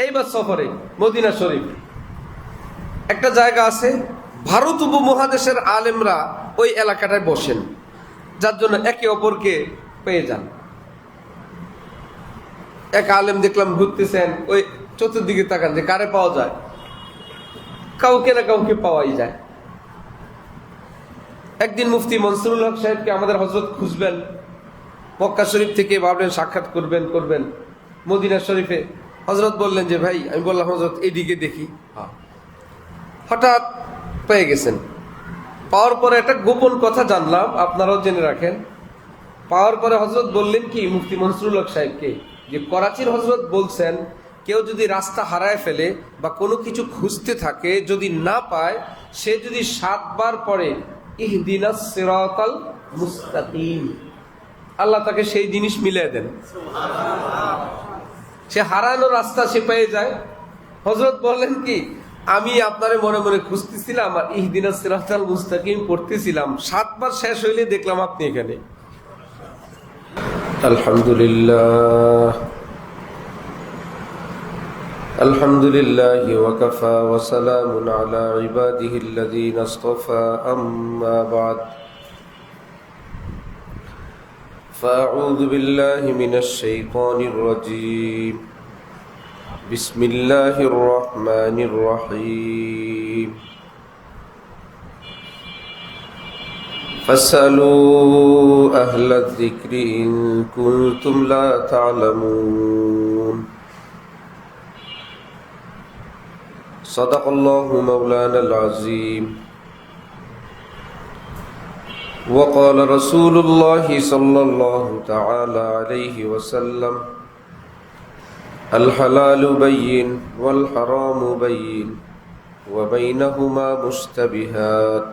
এইবার সফরে মদিনা শরীফ একটা জায়গা আছে, ভারত উপমহাদেশের আলেমরা ওই এলাকাটায় বসেন, যার জন্য একে অপরকে পেয়ে যান। এক আলেম দেখলাম ঘুরতেছেন, ওই চতুর্দিকে তাকান যে কারে পাওয়া যায়, কাউকে না কাউকে পাওয়াই যায়। একদিন মুফতি মনসুরুল হক সাহেবকে আমাদের হজরত খুঁজবেন, মক্কা শরীফ থেকে ভাবলেন সাক্ষাৎ করবেন মদিনা শরীফে। হজরত বললেন যে ভাই, আমি বললাম হজরত এইদিকে দেখি। হঠাৎ পেয়ে গেছেন। পাওয়ার পরে একটা গোপন কথা জানলাম, আপনারাও জেনে রাখেন। পাওয়ার পরে হজরত বললেন কি মুফতি মনসুরুল হক সাহেবকে, যে করাচির হজরত বলছেন কেউ যদি রাস্তা হারায় ফেলে বা কোনো কিছু খুঁজতে থাকে, যদি না পায়, সে যদি 7 বার পড়ে ইহদিনাস সিরাতাল মুস্তাকিম, আল্লাহ তাকে সেই জিনিস মিলিয়ে দেন, সে হারানো রাস্তা সে পেয়ে যায়। হযরত বললেন কি, আমি আপনারে মনে মনে খুঁজতেছিলাম আর ইহদিনাস সিরাতাল মুস্তাকিম পড়তেছিলাম, 7 বার শেষ হইলে দেখলাম আপনি এখানে। আলহামদুলিল্লাহ আলহামদুলিল্লাহি ওয়া কাফা ওয়া সালামুন আলা ইবাদিহিল্লাযীনা ইসতাফা, আম্মা বা'দ। فأعوذ بالله من الشيطان الرجيم. بسم الله الرحمن الرحيم. فاسألوا أهل الذكر إن كنتم لا تعلمون. صدق الله مولانا العظيم. وقال رسول الله صلى الله تعالى عليه وسلم: الحلال بين والحرام بين وبينهما مشتبهات،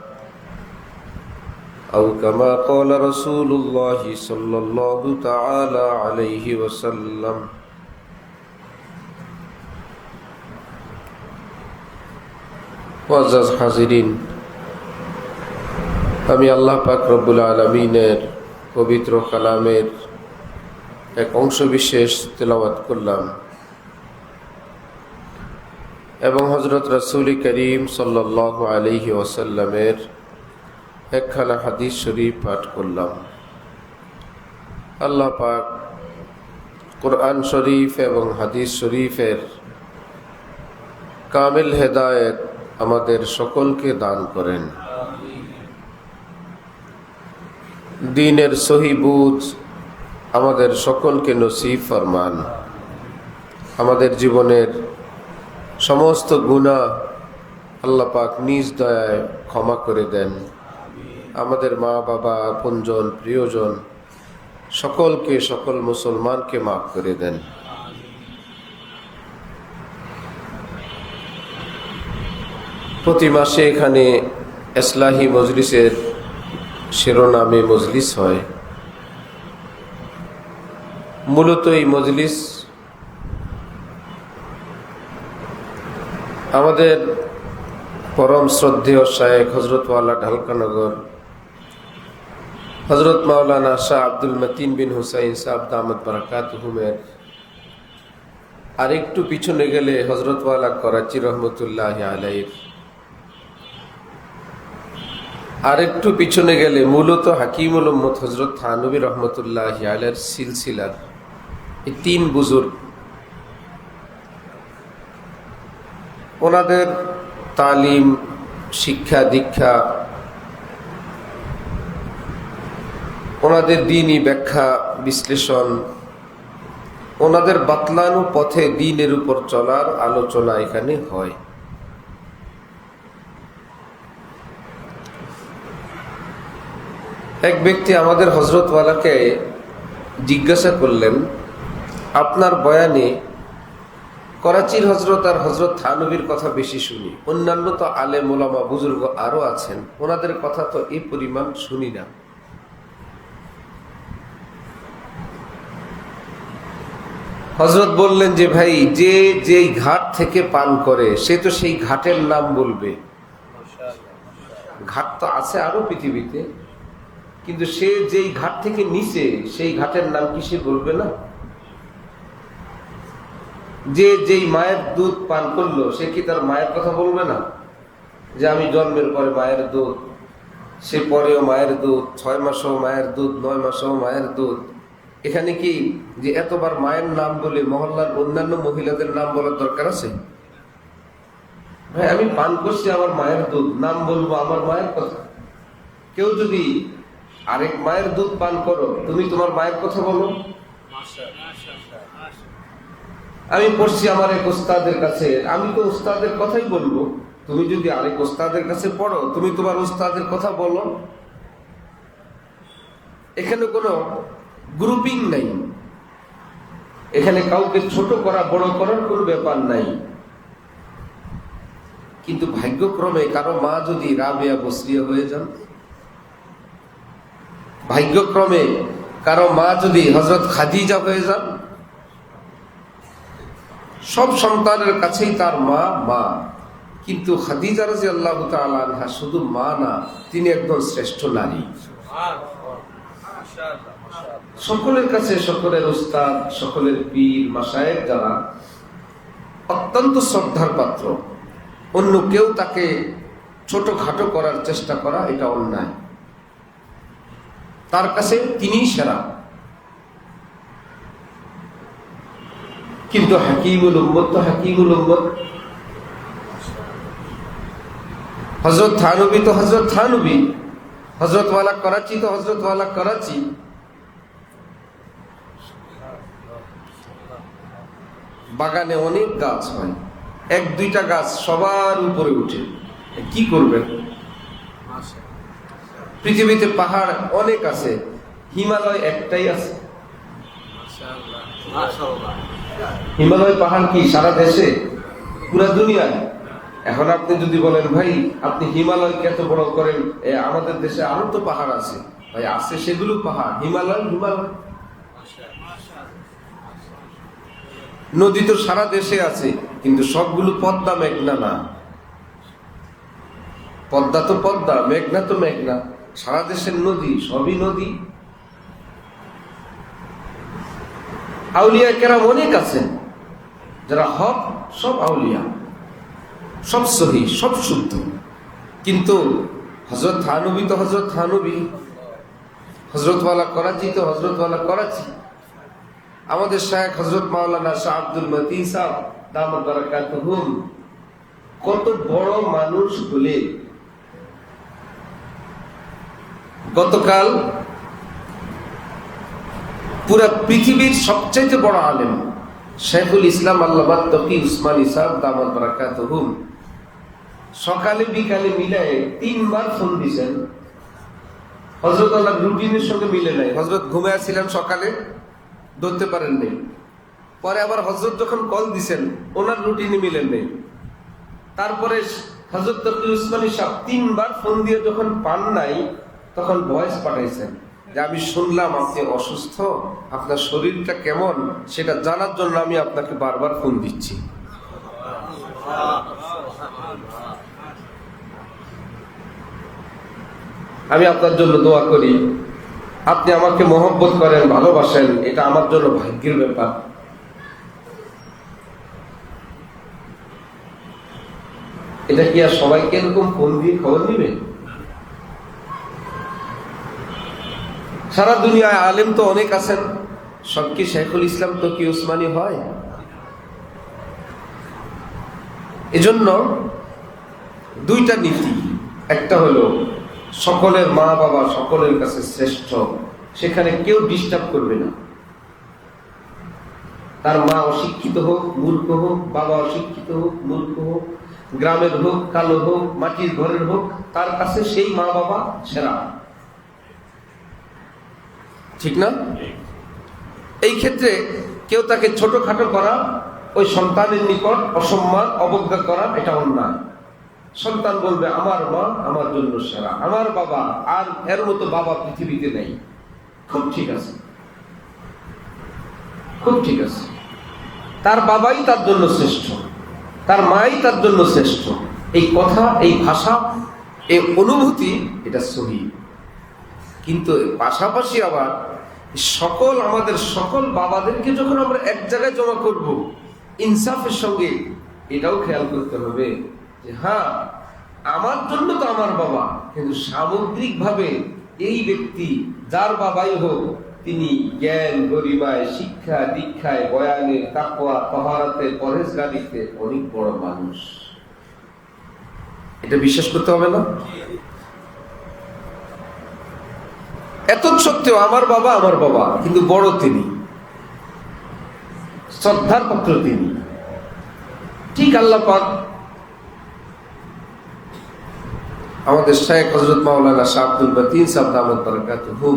أو كما قال رسول الله صلى الله تعالى عليه وسلم. মুআজ্জাজ হাজিরিন, আমি আল্লাহ পাক রব্বুল আলামিনের পবিত্র কালামের এক অংশ বিশেষ তেলাওয়াত করলাম এবং হযরত রাসূল করিম সাল্লাল্লাহু আলাইহি ওয়াসাল্লামের একখানা হাদিস শরীফ পাঠ করলাম। আল্লাহ পাক কোরআন শরীফ এবং হাদিস শরীফের কামিল হেদায়েত আমাদের সকলকে দান করেন। দ্বীনের সহি বুঝ আমাদের সকলকে নসিব ফরমান। আমাদের জীবনের সমস্ত গুনাহ আল্লাহ পাক নিজ দয়ায় ক্ষমা করে দেন। আমাদের মা বাবা, আপনজন, প্রিয়জন সকলকে, সকল মুসলমানকে মাফ করে দেন। প্রতি মাসে এখানে ইসলাহি মজলিসের শিরোনামে মজলিস হয়। মূলত এই মজলিস আমাদের পরম শ্রদ্ধেয় শায়েখ হযরত ওয়ালা ঢালকানগর হযরত মাওলানা শাহ আব্দুল মতিন বিন হুসাইন সাহেব দামাত বারাকাতুহুমের আরেকটু পিছনে গেলে হযরত ওয়ালা করাচি রহমতুল্লাহ আলাইহির, আরেকটু পিছনে গেলে মূলত হাকিমুল উম্মত হযরত থানবী রহমতুল্লাহ আলাইহির সিলসিলার এই 3 বুজুর্গ, ওনাদের তালিম, শিক্ষা দীক্ষা, ওনাদের দ্বীনি ব্যাখ্যা বিশ্লেষণ, ওনাদের বাতলানো পথে দ্বীনের উপর চলার আলোচনা এখানে হয়। এক ব্যক্তি আমাদের হযরত ওয়ালাকে জিজ্ঞাসা করলেন, আপনার বয়ানে করাচির হযরত আর হযরত থানবীর কথা বেশি শুনি, অন্যান্য তো আলেম ওলামা বুজুর্গ আরো আছেন, ওনাদের কথা তো এই পরিমাণ শুনি না। হযরত বললেন যে ভাই, যে যেই ঘাট থেকে পান করে সে তো সেই ঘাটের নাম বলবে। ঘাট তো আছে আরো পৃথিবীতে, কিন্তু সে যেই ঘাট থেকে নিচে সেই ঘাটের নাম কি সে বলবে না? যে যেই মায়ের দুধ পান করলো সে কি তার মায়ের কথা বলবে না? যে আমি জন্মের পরে মায়ের দুধ, সে পরেও মায়ের দুধ, 6 মাসও মায়ের দুধ, 9 মাসও মায়ের দুধ। এখানে কি যে এতবার মায়ের নাম বলে মহল্লার অন্যান্য মহিলাদের নাম বলার দরকার আছে? ভাই আমি পান করছি আমার মায়ের দুধ, নাম বলবো আমার মায়ের কথা? কেউ যদি আরেক মায়ের দুধ পান করো, তুমি তোমার মায়ের কথা বলো? আমি পড়ছি আমার এক ওস্তাদের কাছে, আমি তো ওস্তাদের কথাই বলবো। তুমি যদি আরেক ওস্তাদের কাছে পড়ো, তুমি তোমার ওস্তাদের কথা বলো। এখানে কোনো গ্রুপিং নাই, এখানে কাউকে ছোট করা বড় করার কোনো ব্যাপার নাই। কিন্তু ভাগ্যক্রমে কারো মা যদি রাবেয়া বসরিয়া হয়ে যান, ভাগ্যক্রমে কারো মা যদি হযরত খাদিজা হয়ে যান, সব সন্তানের কাছেই তার মা মা। কিন্তু খাদিজা রাদিয়াল্লাহু তাআলা আনহা শুধু মা না, তিনি একজন শ্রেষ্ঠ নারী। সকলের কাছে সকলের উস্তাদ, সকলের পীর মাশায়েখ যারা অত্যন্ত শ্রদ্ধার পাত্র, অন্য কেউ তাকে ছোটখাটো করার চেষ্টা করা এটা অন্যায়। তার কাছে তিনিই সেরা। কিন্তু হাকিমুল উম্মত তো হাকিমুল উম্মত। হযরত থানবী তো হযরত থানবী, হযরত ওয়ালা করাচি তো হযরত ওয়ালা করাচি। বাগানে অনেক গাছ হয়, 1-2টা গাছ সবার উপরে উঠে, কি করবেন? পৃথিবীতে পাহাড় অনেক আছে, হিমালয় একটাই আছে। হিমালয় পাহাড় কি সারা দেশে, পুরা দুনিয়ায়? এখন আপনি যদি বলেন ভাই আপনি হিমালয়কে এত বড় করেন, আমাদের দেশে আরো তো পাহাড় আছে। ভাই আছে, সেগুলো পাহাড়, হিমালয় হিমালয়। নদী তো সারা দেশে আছে, কিন্তু সবগুলো পদ্মা মেঘনা না। পদ্মা তো পদ্মা, মেঘনা তো মেঘনা। সারা দেশের নদী সবই নদী। আউলিয়া কেরাম অনেক আছেন যারা হক, সব আউলিয়া, সব সহি, সব শুদ্ধ। কিন্তু হযরত থানবী তো হযরত থানবী, হযরত ওয়ালা করাচি তো হযরত ওয়ালা করাচি। আমাদের শায়েখ হযরত মাওলানা শাহ আব্দুল মতিন সাহেব দামাত বারাকাতুহুম কত বড় মানুষ হলে গতকাল পুরা পৃথিবীর সবচেয়ে বড় আলেম শাইখুল ইসলাম আল্লামা তকি উসমানী সাহেব দামাত বারাকাতুহুম সকালে বিকালে মিলায় 3 বার ফোন দিয়েছেন। হযরত আল্লাহ রুটিনের সঙ্গে মিলে নাই। হযরত ঘুমায় ছিলেন, সকালে ধরতে পারেন নাই। পরে আবার হযরত যখন কল দিছেন, ওনার রুটিনে মিলেন নাই। তারপরে হযরত তকি উসমানী সাহেব 3 বার ফোন দিয়ে যখন পান নাই, তখন ভয়েস পাঠাইছেন যে আমি শুনলাম আপনি অসুস্থ, আপনার শরীরটা কেমন সেটা জানার জন্য আমি আপনাকে বারবার ফোন দিচ্ছি। আমি আপনার জন্য দোয়া করি, আপনি আমাকে মহব্বত করেন, ভালোবাসেন, এটা আমার জন্য ভাগ্যের ব্যাপার। এটা কি আর সবাইকে এরকম ফোন দিয়ে খবর নিবে? সারা দুনিয়ায় আলেম তো অনেক আছেন, সব কি শাইখুল ইসলাম তকি উসমানী হয়? এজন্য 2টা নীতি। একটা হলো সকলের মা বাবা সকলের কাছে শ্রেষ্ঠ, সেখানে কেউ ডিস্টার্ব করবে না। তার মা অশিক্ষিত হোক, মূর্খ হোক, বাবা অশিক্ষিত হোক, মূর্খ হোক, গ্রামের হোক, কালো হোক, মাটির ঘরের হোক, তার কাছে সেই মা বাবা সেরা। ঠিক না? এই ক্ষেত্রে কেউ তাকে ছোটখাটো করা, ওই সন্তানের নিকট অসম্মান অবজ্ঞা করা, এটা অন্যায়। সন্তান বলবে আমার মা আমার জন্য সেরা, আমার বাবা, আর এর মতো বাবা পৃথিবীতে নেই। খুব ঠিক আছে, খুব ঠিক আছে। তার বাবাই তার জন্য শ্রেষ্ঠ, তার মাই তার জন্য শ্রেষ্ঠ। এই কথা, এই ভাষা, এই অনুভূতি, এটা সহি। কিন্তু পাশাপাশি আবার আমাদের সকল বাবাদেরকে যখন আমরা এক জায়গায় জমা করব, ইনসাফের সঙ্গে এটাও খেয়াল করতে হবে যে হ্যাঁ, আমার জন্য তো আমার বাবা, কিন্তু সামগ্রিকভাবে এই ব্যক্তি যার বাবাই হোক, তিনি জ্ঞান গরিমায়, শিক্ষা দীক্ষায়, বয়ানে, তাকওয়া, তাহারাতে, পরহেজগারিতে অনেক বড় মানুষ। এটা বিশ্বাস করতে হবে না? এত সত্ত্বেও আমার বাবা, কিন্তু বড় তিনি, শ্রদ্ধার পাত্র তিনি। ঠিক আল্লাহ পাক আমাদের শায়েখ হযরত মাওলানা শাহ আব্দুল মতিন সাহেব দামাত বারাকাতুহু,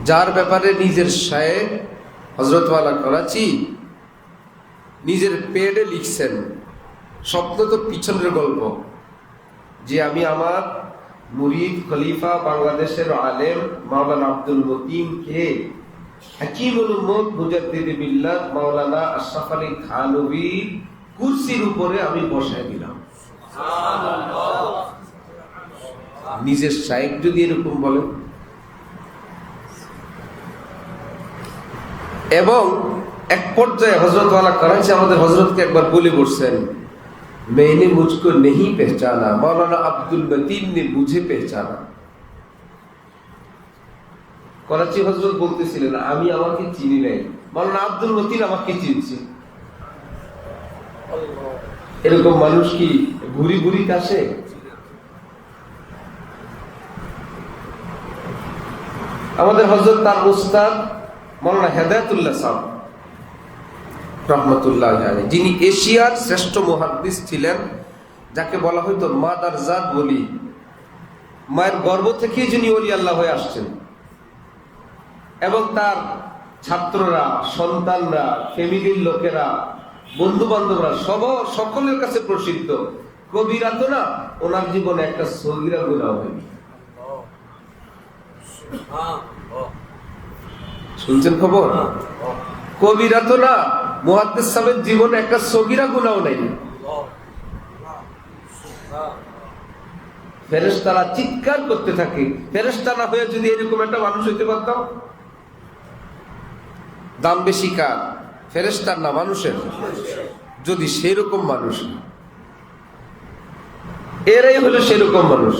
যার ব্যাপারে নিজের শায়েখ হযরত ওয়ালা করাচি নিজের পেডে লিখছেন, স্বপ্ন তো পিছনের গল্প, যে আমি আমার মুরিদ খলিফা বাংলাদেশের আলেম মাওলানা আব্দুল মতিনকে হাকিমুল উম্মত মুজাদ্দিদে মিল্লাত মাওলানা আশরাফ আলী থানভী কুরসির উপরে আমি বসায় দিলাম। নিজের শায়েখ যদি এরকম বলেন, এবং এক পর্যায়ে হযরত ওয়ালা করাচি আমাদের হযরতকে একবার বলে বসছেন, मैंने मुझको नहीं पहचाना, मौलाना अब्दुल मतीन ने मुझे पहचाना। করাচি হযরত বলতেছিলেন, আমি আমাকে চিনি নাই, মৌলানা আব্দুল মতিন আমাকে চিনছে। এরকম মানুষ কি ঘুরি ঘুরি কাছে? আমাদের হযরত তার উস্তাদ মৌলানা হেদায়েতুল্লাহ সাহেব রহমতুল্লাহ আলাইহি, যিনি এশিয়ার শ্রেষ্ঠ মুহাদ্দিস ছিলেন, যাকে বলা হয়তো মাদার জাত বলি, মায়ের গর্ভ থেকে যিনি ওলি আল্লাহ হয়ে আসছেন, এবং তার ছাত্ররা, সন্তানরা, ফ্যামিলির লোকেরা, বন্ধু বান্ধবরা সকলের কাছে প্রসিদ্ধ। কবিরা তো না, ওনার জীবনে একটা সগীরা গুনাহ হয়নি। শুনছেন খবর? কবিরা তো না, মুহাদ্দিস সাহেবের জীবনে একটা সগীরা গুনাহ নাই। ফেরেশতারা চিৎকার করতে থাকে, ফেরেশতা না হয়ে যদি এরকম একটা মানুষ হইতে পারতাম। দাম বেশি কার? ফেরেশতার না মানুষের? যদি সেরকম মানুষ, এরাই হলো সেরকম মানুষ।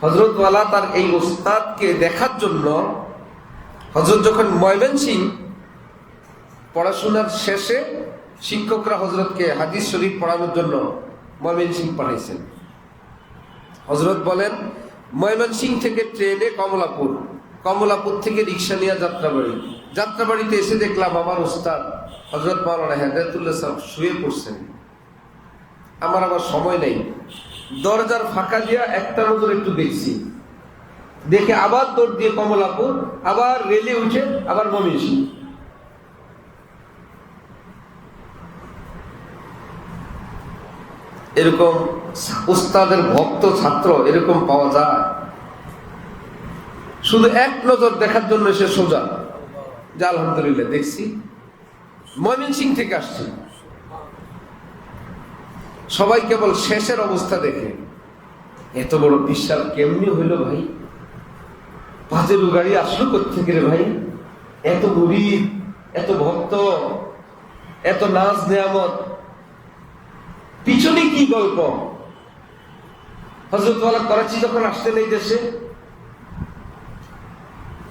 হযরত ওয়ালা তার এই উস্তাদকে দেখার জন্য হযরত যখন ময়মনসিংহ পড়াশোনার শেষে শিক্ষকরা হযরতকে হাদিস শরীফ পড়ানোর জন্য ময়মনসিংহ পাঠাইছেন। হযরত বলেন, ময়মনসিংহ থেকে ট্রেনে কমলাপুর, কমলাপুর থেকে রিক্সা নিয়ে যাত্রাবাড়িতে এসে দেখলাম আমার উস্তাদ হযরত মাওলানা হেদায়েতুল্লাহ সাহেব শুয়ে পড়ছেন। আমার আবার সময় নেই, দরজার ফাঁকা দিয়া একটা নজর একটু দেখছি, দেখে আবার দৌড় দিয়ে কমলাপুর, আবার রেলে উঠে আবার ময়মনসিংহ। এরকম উস্তাদের ভক্ত ছাত্র এরকম পাওয়া যায়? শুধু এক নজর দেখার জন্য সে সোজা যে আলহামদুলিল্লাহ দেখছি, ময়মনসিংহ থেকে আসছে। সবাই কেবল শেষের অবস্থা দেখে এত বড় বিশ্বাস কেমনি হইল ভাই, পাজেরু গাড়ি আসলো কোত্থেকে রে ভাই, এত মুরিদ, এত ভক্ত, এত নাজ নেয়ামত, পিছনে কি গল্প? হযরত ওয়ালা করাচি যখন আসতেন এই দেশে,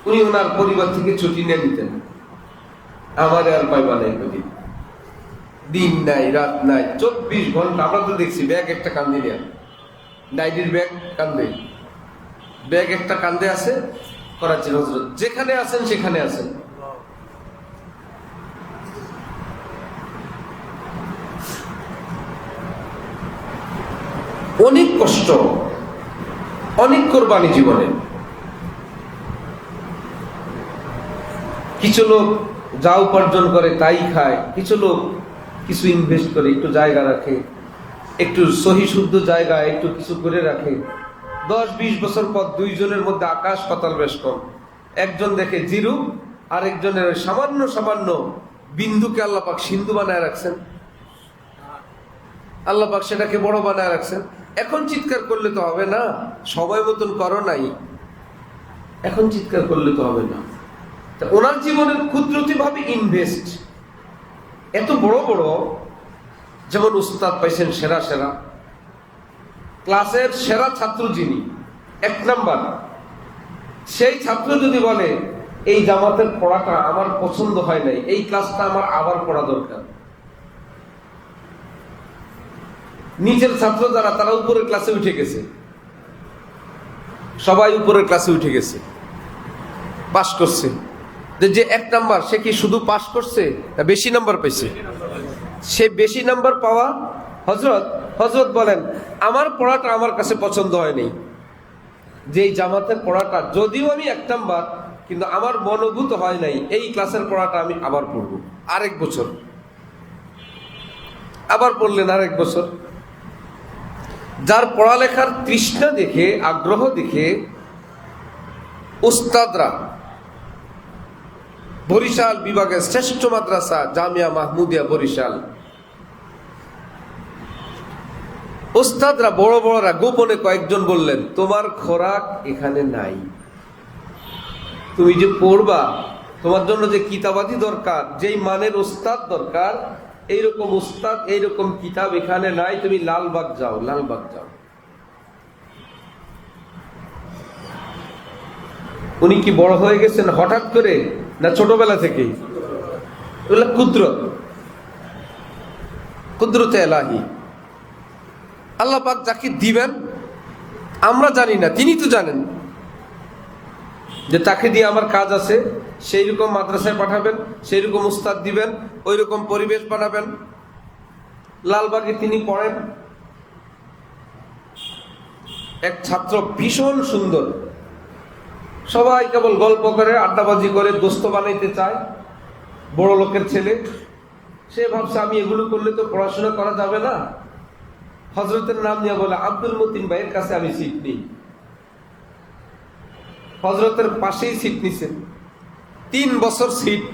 উনি ওনার পরিবার থেকে ছুটি নিয়ে নিতেন। আমার আর পাইবা নাই, দিন নাই রাত নাই, 24 ঘন্টা। আমরা তো দেখছি ব্যাগ একটা কান্দে নিয়ে, ডাইরির ব্যাগ কান্দে, ব্যাগ একটা কান্দে আছে। করাচির হযরত যেখানে আছেন সেখানে আছেন। অনেক কষ্ট, অনেক কোরবানি জীবনে। কিছু লোক যা উপার্জন করে তাই খায়, কিছু লোক কিছু ইনভেস্ট করে, একটু জায়গা রাখে, একটু সহি শুদ্ধ জায়গা একটু কিছু করে রাখে। 10-20 বছর পর দুইজনের মধ্যে আকাশ পাতাল বেশ কম। একজন দেখে জিরু, আর একজনের সামান্য সামান্য বিন্দুকে আল্লাহ পাক সিন্ধু বানায় রাখছেন। আল্লাহ পাক সেটাকে বড় বানায় রাখছেন। এখন চিৎকার করলে তো হবে না, সময় মতন করো নাই, এখন চিৎকার করলে তো হবে না। ওনার জীবনের ক্ষুদ্রতি ভাবে ইনভেস্ট, এত বড় বড়, যেমন উস্তাদ পাইছেন সেরা সেরা, ক্লাসের সেরা ছাত্র যিনি 1 নাম্বার, সেই ছাত্র যদি বলে এই জামাতের পড়াটা আমার পছন্দ হয় নাই, এই ক্লাসটা আমার আবার পড়া দরকার, নিচের ছাত্র যারা তারা উপরের ক্লাসে উঠে গেছে, সবাই উপরের ক্লাসে উঠে গেছে, পাস করছে। যে 1 নাম্বার সে কি শুধু পাস করছে না বেশি নাম্বার পাইছে? সে বেশি নাম্বার পাওয়া হযরত বলেন আমার পড়াটা আমার কাছে পছন্দ হয়নি, যে এই জামাতের পড়াটা যদিও আমি 1 নাম্বার, কিন্তু আমার মনোভূত হয় নাই, এই ক্লাসের পড়াটা আমি আবার পড়ব আরেক বছর। আবার পড়লেন আরেক বছর। যার পড়ালেখার তৃষ্ণা দেখে, আগ্রহ দেখে উস্তাদরা, বরিশাল বিভাগের শ্রেষ্ঠ মাদ্রাসা জামিয়া মাহমুদিয়া বরিশাল, উস্তাদরা বড় বড়রা গোপনে কয়েকজন বললেন তোমার খোরাক এখানে নাই, তুমি যে পড়বা, তোমার জন্য যে কিতাবাদি দরকার, যেই মানের উস্তাদ দরকার, এইরকম উস্তাদ এইরকম কিতাব এখানে নাই, তুমি লালবাগ যাও, লালবাগ যাও। উনি কি বড় হয়ে গেছেন হঠাৎ করে, না ছোটবেলা থেকেই? কুদরতে এলাহি, আল্লাহ পাক যাকে দিবেন আমরা জানি না, তিনি তো জানেন যে তাকে দিয়ে আমার কাজ আছে, সেই রকম মাদ্রাসায় পাঠাবেন, সেই রকম উস্তাদ দিবেন, ওই রকম পরিবেশ বানাবেন। লালবাগে তিনি পড়েন, এক ছাত্র ভীষণ সুন্দর, সবাই কেবল গল্প করে আড্ডাবাজি করে দোস্ত বানাইতে চায়, বড় লোকের ছেলে। সে ভাবছে আমি এগুলো করলে তো পড়াশোনা করা যাবে না, হযরতের নাম নিয়ে বলে আব্দুল মতিন ভাইয়ের কাছে আমি সিট নিই। হযরতের পাশেই সিট নিছেন, 3 বছর সিট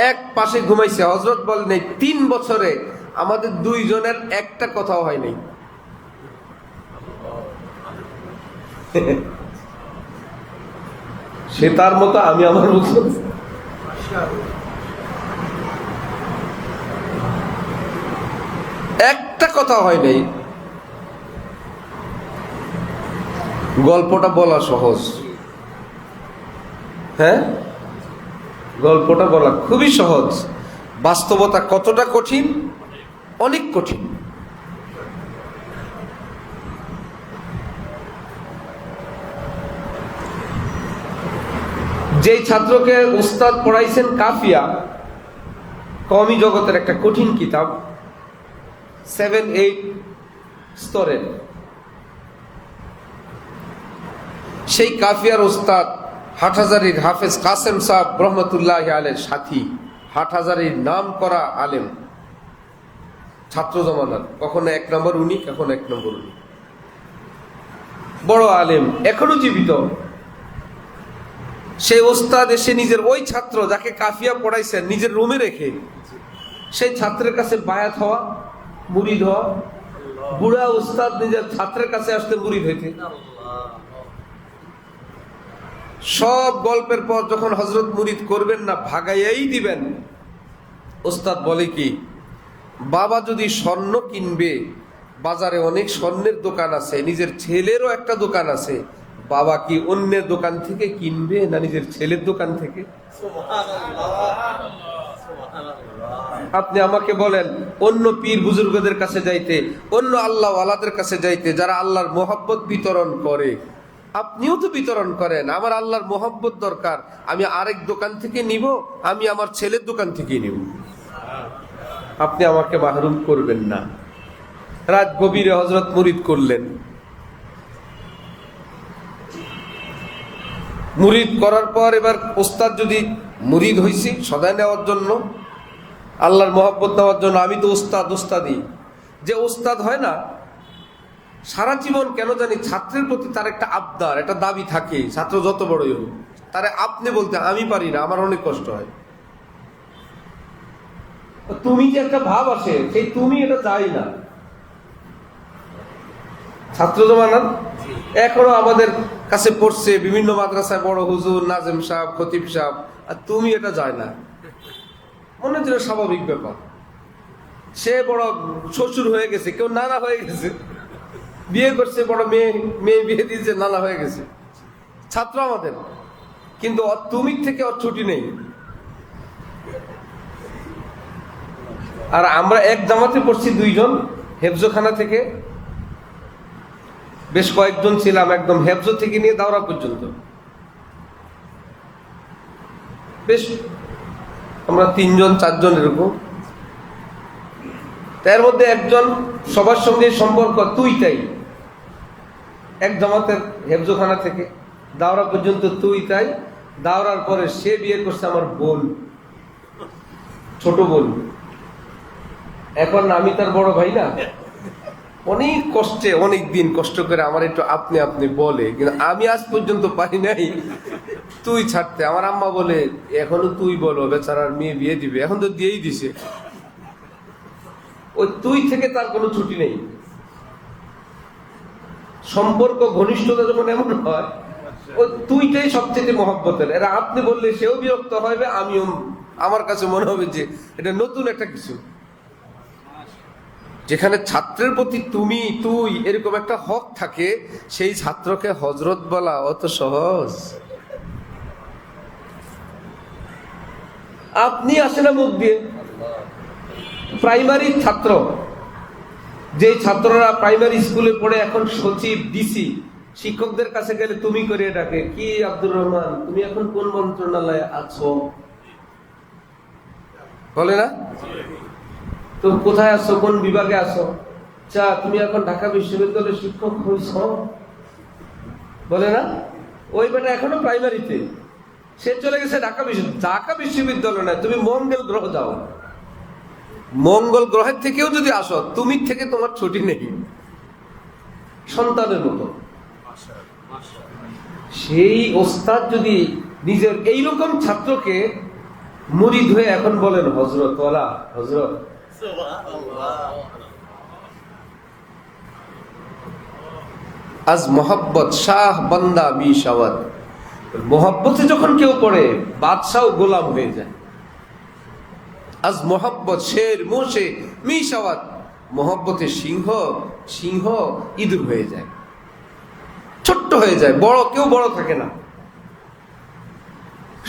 এক পাশে ঘুমাইছে। হযরত বলেন এই 3 বছরে আমাদের 2 জনের একটা কথাও হয় নাই। সে তার মতো, আমি আমার মতো। একটা কথা হয় নাই। গল্পটা বলা সহজ, হ্যাঁ, গল্পটা বলা খুবই সহজ, বাস্তবতা কতটা কঠিন, অনেক কঠিন। যেই ছাত্রকে উস্তাদ পড়াইছেন কাফিয়া, কওমি জগতের একটা কঠিন কিতাব, 7-8 স্তরের, সেই কাফিয়ার উস্তাদ হাটহাজারীর হাফেজ কাসেম সাহেব রহমতুল্লাহ আলাইহির সাথী, হাটহাজারীর নাম করা আলেম, ছাত্র জমানার, কখনো 1 নম্বর উনি, কখনো 1 নম্বর উনি, বড় আলেম, এখনো জীবিত। সেই ওস্তাদ এসে নিজের ওই ছাত্র যাকে কাফিয়া পড়াইছেন নিজের রুমে রেখে সেই ছাত্রের কাছে বায়াত হওয়া, মুরিদ হওয়া। বুড়া ওস্তাদ নিজের ছাত্রের কাছে আসতে মুরিদ হইতে। সব গল্পের পর যখন হযরত মুরিদ করবেন না, ভাগাইয়াই দিবেন। ওস্তাদ বলে কি, বাবা যদি স্বর্ণ কিনবে, বাজারে অনেক স্বর্ণের দোকান আছে, নিজের ছেলেরও একটা দোকান আছে, বাবা কি অন্যের দোকান থেকে কিনবে না নিজের ছেলের দোকান থেকে? আপনি আমাকে বলেন, অন্য পীর বুজুর্গদের কাছে যাইতে, অন্য আল্লাহ ওয়ালাদের কাছে যাইতে, যারা আল্লাহর মোহাব্বত বিতরণ করে, আপনিও তো বিতরণ করেন। আমার আল্লাহর মোহাব্বত দরকার, আমি আরেক দোকান থেকে নিব, আমি আমার ছেলের দোকান থেকে নিব। আপনি আমাকে মাহরুম করবেন না। রাত গভীরে হযরত মুরিদ করলেন। মুরিদ করার পর এবার ওস্তাদ যদি মুরিদ হইছি সদায় নেওয়ার জন্য, আল্লাহর মোহাব্বত নেওয়ার জন্য, আমি তো ওস্তাদই। যে ওস্তাদ হয় না, সারা জীবন কেন জানি ছাত্রের প্রতি তার একটা আবদার, একটা দাবি থাকে। ছাত্র যত বড়ই হোক, তারে আপনি বলতে আমি পারি না, আমার অনেক কষ্ট হয়। তুমি যে একটা ভাব আসে, সেই তুমি এটা চাই না। ছাত্র জমানার এখনো আমাদের কাছে পড়ছে বিভিন্ন মাদ্রাসায় বড় হুজুর, নাজেম সাহেব, খতিব সাহেব, আর তুমি এটা যায় না। মনে হচ্ছিল স্বাভাবিক ব্যাপার। সে বড় শ্বশুর হয়ে গেছে, কেউ নানা হয়ে গেছে, বিয়ে করছে, বড় মেয়ে বিয়ে দিয়েছে, নানা হয়ে গেছে, ছাত্র আমাদের। কিন্তু তুমি থেকে ওর ছুটি নেই। আর আমরা এক জামাতে পড়ছি, 2 জন হেফজখানা থেকে, বেশ কয়েকজন ছিলাম, একদম হেফজ থেকে নিয়ে দাওরা পর্যন্ত। বেশ আমরা 3 জন 4 জন এরকম। তার মধ্যে একজন সবার সঙ্গে সম্পর্ক তুই তাই, এক জামাতের হেফজখানা থেকে দাওরা পর্যন্ত তুই তাই। দাওরার পরে সে বিয়ে করছে আমার বোন, ছোট বোন। এখন আমি তার বড় ভাই না, অনেক কষ্টে, অনেক দিন কষ্ট করে আমার একটু আপনি আপনি বলে, কিন্তু আমি আজ পর্যন্ত পারি নাই তুই ছাড়তে। আমার আম্মা বলে এখনো তুই বলো, বেচারার মেয়ে বিয়ে দিবে, এখন তো দিয়েই দিছে। ওই তুই থেকে তার কোনো ছুটি নেই। সম্পর্ক ঘনিষ্ঠতা যখন এমন হয়, ওই তুইটাই সবচেয়ে মহব্বতের। এরা আপনি বললে সেও বিরক্ত হবে, আমিও, আমার কাছে মনে হবে যে এটা নতুন একটা কিছু। যেখানে ছাত্রের প্রতি তুমি তুই এরকম একটা হক থাকে, সেই ছাত্রকে হযরত বলা অত সহজ। আপনি আসে না মুখ দিয়ে। প্রাইমারি ছাত্র, যে ছাত্ররা প্রাইমারি স্কুলে পড়ে এখন সচিব, ডিসি, শিক্ষকদের কাছে গেলে তুমি করে ডাকে, কি আব্দুর রহমান তুমি এখন কোন মন্ত্রণালয়ে আছো, বলে না? তো কোথায় আছো, কোন বিভাগে আছো? চা তুমি এখন ঢাকা বিশ্ববিদ্যালয়ের শিক্ষক হইছ, বলে না? ওই বেটা এখনো প্রাইমারিতে, সে চলে গেছে ঢাকা বিশ্ববিদ্যালয় না, তুমি মঙ্গল গ্রহ যাও। মঙ্গল গ্রহের থেকেও যদি আসো, তুমি থেকে তোমার ছুটি নেই, সন্তানের মতো। সেই ওস্তাদ যদি নিজের এইরকম ছাত্রকে মুরিদ হয়ে এখন বলেন হযরত ওয়ালা, হযরত, আজ মোহাব্বত শাহ বান্দা বিশাওয়াত। মোহাব্বতে যখন কেউ পড়ে, বাদশাহ গোলাম হয়ে যায়। আজ মোহাব্বত শের মোশে মিশাওয়াত, মোহাব্বতে সিংহ ইঁদুর হয়ে যায়, ছোট্ট হয়ে যায়, কেউ বড় থাকে না।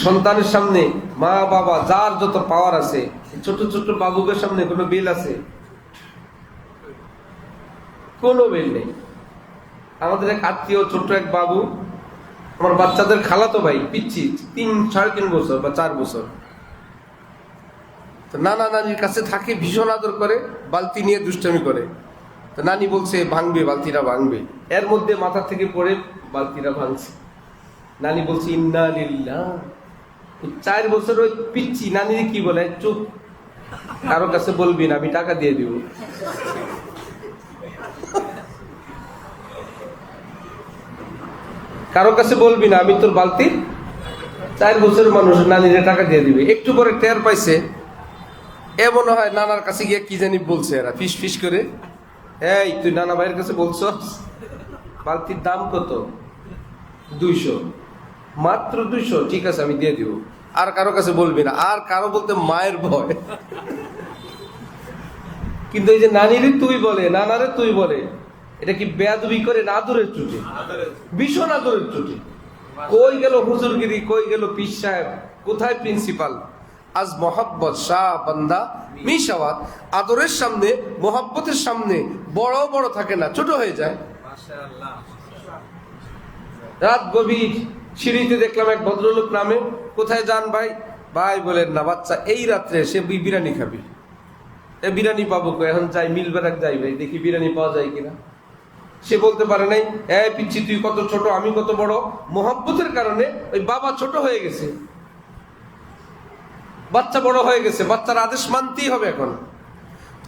সন্তানের সামনে মা বাবা যার যত পাওয়ার আছে, ছোট ছোট বাবুদের সামনে কোনো বেল আছে? কোনো বেল নেই। আমাদের এক আত্মীয় ছোট্ট এক বাবু, আমার বাচ্চাদের খালাতো ভাই, পিচ্ছি, 3-3.5 বছর বা 4 বছর। তো নানা নানির কাছে থাকে, ভীষণ আদর করে, বালতি নিয়ে দুষ্টামি করে। তো নানি বলছে ভাঙবে, বালতিটা ভাঙবে, এর মধ্যে মাথা থেকে পড়ে বালতিটা ভাঙছে। নানি বলছে ইন্না লিল্লাহ। 4 বছর ওই পিচ্ছি নানি কি বলে, চুপ, কারো কাছে বলবি না, আমি টাকা দিয়ে দিব। কারো কাছে বলবি না, আমি তোর বালতি। 4 বছরের মানুষ নানিরে টাকা দিয়ে দিবে। একটু পরে টের পাইছে, এমন হয় নানার কাছে গিয়ে কি জানি বলছে, এরা ফিস ফিস করে, এই তুই নানা ভাইয়ের কাছে বলছ বালতির দাম কত? 200, মাত্র 200, ঠিক আছে আমি দিয়ে দিব, আর কারো কাছে বলবি না। আর কারো বলতে মায়ের ভয়। কিন্তু এই যে নানিরে তুই বলে, নানারে তুই বলে, এটা কি বেয়াদবি করে না আদরের চুটি? ভীষণ আদরের চুটি। কই গেল হুজুরগিরি, কই গেল পীর সাহেব, কোথায় প্রিন্সিপাল? আজ মোহাব্বত শাহ বান্দা মিশাওয়াত, আদরের সামনে, মোহাব্বতের সামনে বড় বড় থাকে না, ছোট হয়ে যায়। রাত গভীর, সিঁড়িতে দেখলাম এক ভদ্রলোক নামে, কোথায় যান ভাই? ভাই বলেন না, বাচ্চা এই রাত্রে সে বিরিয়ানি খাবি। এ বিরিয়ানি পাবো কই? এখন যাই মিলবেরাক যাই ভাই, দেখি বিরিয়ানি পাওয়া যায় কিনা। সে বলতে পারে নাই, পিচ্ছি তুই কত ছোট, আমি কত বড়। মোহাব্বতের কারণে ওই বাবা ছোট হয়ে গেছে, বাচ্চা বড় হয়ে গেছে, বাচ্চার আদেশ মানতেই হবে। এখন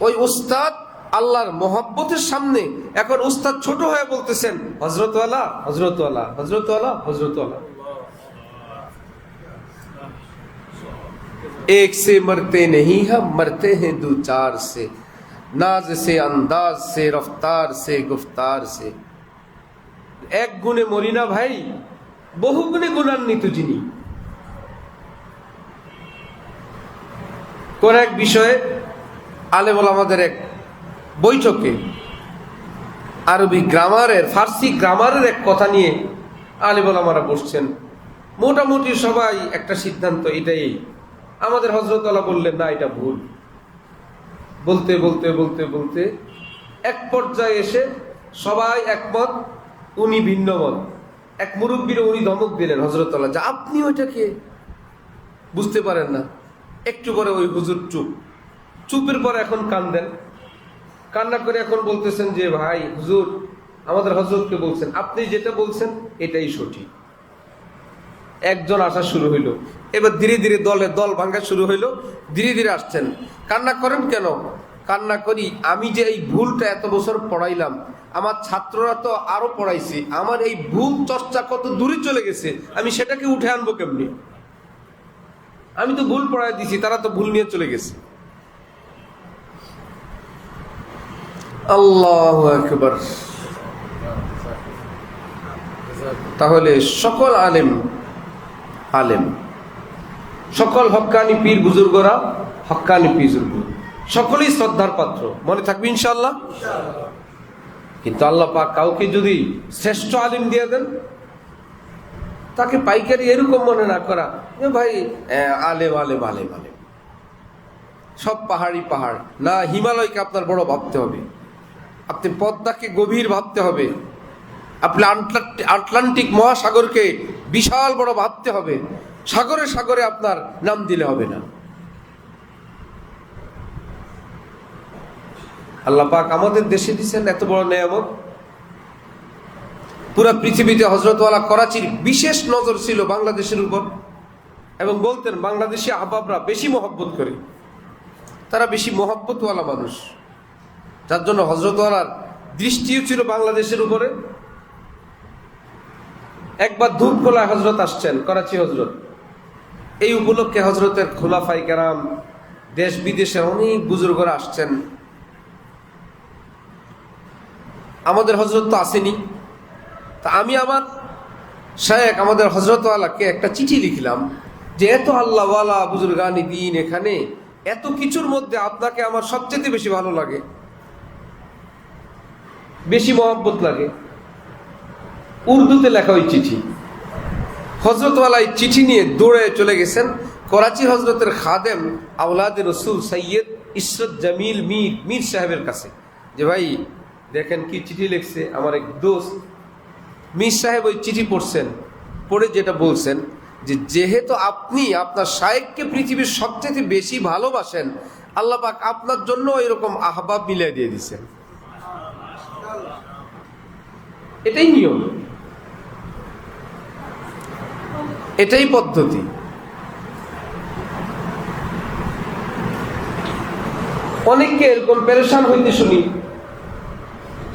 ওই উস্তাদ আল্লাহর মোহাব্বতের সামনে এখন উস্তাদ ছোট হয়ে বলতেছেন হযরত ওয়ালা, হযরত ওয়ালা, হযরত ওয়ালা, হযরত ওয়ালা। एक से मरते नहीं हम, मरते हैं 2-4 से, नाज से, अंदाज से, रफ्तार से, गुफ्तार से। এক গুণে মরি না ভাই, বহু গুণে গুণান্বিত যিনি। কোন এক বিষয়ে আলেম ওলামাদের এক বৈঠকে আরবি গ্রামারের, ফার্সি গ্রামারের এক কথা নিয়ে আলেম ওলামারা বসছেন। মোটামুটি সবাই একটা সিদ্ধান্ত, এটাই। আমাদের হযরত আল্লাহ বললেন না, এটা ভুল। বলতে বলতে বলতে বলতে এক পর্যায়ে এসে সবাই একমত, উনি ভিন্ন মত। এক মুরব্বীর উনি ধমক দিলেন হযরত আল্লাহ, যে আপনি ওইটাকে বুঝতে পারেন না। একটু পরে ওই হুজুর চুপ। চুপের পরে এখন কান্দেন, কান্না করে এখন বলতেছেন যে ভাই হুজুর, আমাদের হযরতকে বলছেন, আপনি যেটা বলছেন এটাই সঠিক। একজন আসা শুরু হইল, এবার ধীরে ধীরে দল ভাঙ্গা শুরু হইল, ধীরে ধীরে আসছেন। কান্না করেন কেন? কান্না করি, আমি যে এই ভুলটা এত বছর পড়াইলাম, আমার ছাত্ররা তো আরো পড়াইছি, আমার এই ভুল চর্চা কত দূরে চলে গেছে, আমি সেটাকে উঠে আনবো কেমনি? আমি তো ভুল পড়াই দিছি, তারা তো ভুল নিয়ে চলে গেছে। আল্লাহু আকবার। তাহলে সকল আলেম, সকল হক্কানি পীর বুজুর্গরা, হক্কানি পীর সকলেই শ্রদ্ধার পাত্র, মনে থাকবে ইনশাআল্লাহ। কিন্তু আল্লাহ পাক কাউকে যদি শ্রেষ্ঠ আলিম দিয়ে দেন, তাকে পাইকারি এরকম মনে না করা যে ভাই আলেম আলেম আলেম আলেম, সব পাহাড়ি পাহাড় না। হিমালয়কে আপনার বড় ভাবতে হবে, আপনি পদ্মাকে গভীর ভাবতে হবে, আপনি আটলান্টিক মহাসাগরকে বিশাল বড় ভাবতে হবে। সাগরে সাগরে আপনার নাম দিলে হবে না। আল্লাহ পাক আমাদের দেশে দিচ্ছেন এত বড় নেয়ামত। পুরা পৃথিবীতে হযরতওয়ালা করাচির বিশেষ নজর ছিল বাংলাদেশের উপর, এবং বলতেন বাংলাদেশি আহবাবরা বেশি মহব্বত করে, তারা বেশি মহব্বতওয়ালা মানুষ, যার জন্য হযরতওয়ালার দৃষ্টিও ছিল বাংলাদেশের উপরে। একবার ধূপখোলায় হযরত আসছেন, করাচি হযরত। এই উপলক্ষে হযরতের খোলাফায়ে কেরাম, দেশ বিদেশের অনেক বুজুর্গরা আসছেন। আমাদের হযরত তো আসেনি, তা আমি আমার শায়েখ আমাদের হযরতওয়ালাকে একটা চিঠি লিখলাম যে এত আল্লাহওয়ালা বুজুর্গানি দিন এখানে, এত কিছুর মধ্যে আপনাকে আমার সবচেয়ে বেশি ভালো লাগে, বেশি মহব্বত লাগে। উর্দুতে লেখা ওই চিঠি। হযরতওয়ালা এই চিঠি নিয়ে দৌড়ে চলে গেছেন করাচি হযরতের খাদেম আওলাদে রসুল সৈয়দ ইশরত জামিল মীর সাহেবের কাছে, যে ভাই দেখেন কি চিঠি লিখছে আমার এক দোস্ত। মীর সাহেব ওই চিঠি পড়ছেন, পড়ে যেটা বলছেন যে যেহেতু আপনি আপনার শায়েখকে পৃথিবীর সবচেয়ে বেশি ভালোবাসেন, আল্লাহ পাক আপনার জন্য এরকম আহবাব মিলিয়ে দিয়ে দিচ্ছেন। এটাই নিয়ম, এটাই পদ্ধতি। অনেককে এরকম পেরেশান হইতে শুনি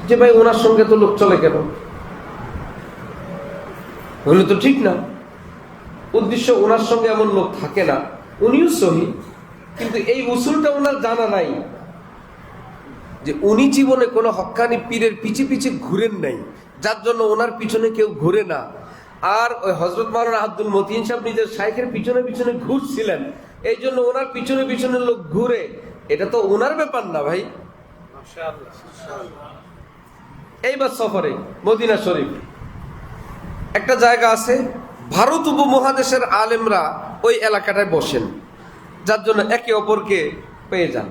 যে ভাই ওনার সঙ্গে তো লোক চলে কেন, হলে তো ঠিক না। উদ্দেশ্য ওনার সঙ্গে এমন লোক থাকে না, উনিও সহি, কিন্তু এই উসুলটা ওনার জানা নাই যে উনি জীবনে কোনো হক্কানি পীরের পিছে পিছে ঘুরেন নাই, যার জন্য ওনার পিছনে কেউ ঘুরে না। আর ওই হযরত মাওলানা আব্দুল মতিন সাহেব নিজের শাইখের পিছনে পিছনে ঘুরছিলেন, এই জন্য ওনার পিছনে পিছনে লোক ঘুরে। এটা তো ওনার ব্যাপার না ভাই। এইবার সফরে মদিনা শরীফ একটা জায়গা আছে, ভারত উপমহাদেশের আলেমরা ওই এলাকাটায় বসেন, যার জন্য একে অপরকে পেয়ে যান।